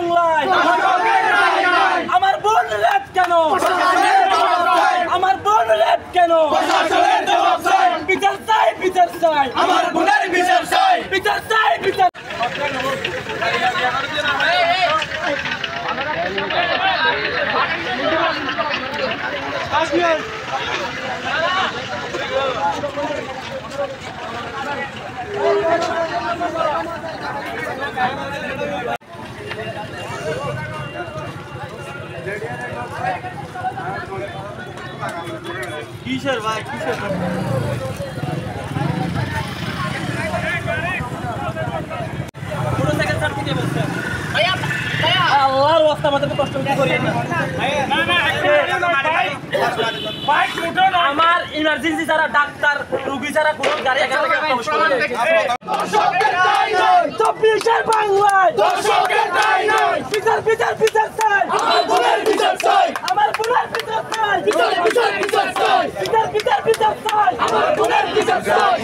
বাংলায় আমার বোন রেপ কেন আমার বোন রেপ কেন বিচার চাই বিচার চাই আমার বোনের বিচার চাই বিচার চাই বিচার কিসের ভাই কিসের আল্লাহর ওয়াস্তে আমাদের কষ্ট করি না আমার ইমার্জেন্সি ছাড়া ডাক্তার রোগী ছাড়া কোনো গাড়ি এখানে প্রবেশ করে না চব্বিশের বাংলায় বিচার বিচার বিচার চাই আমার বোনের বিচার চাই আমার বোনের বিচার চাই বিচার বিচার বিচার চাই বিচার বিচার বিচার চাই আমার বোনের বিচার চাই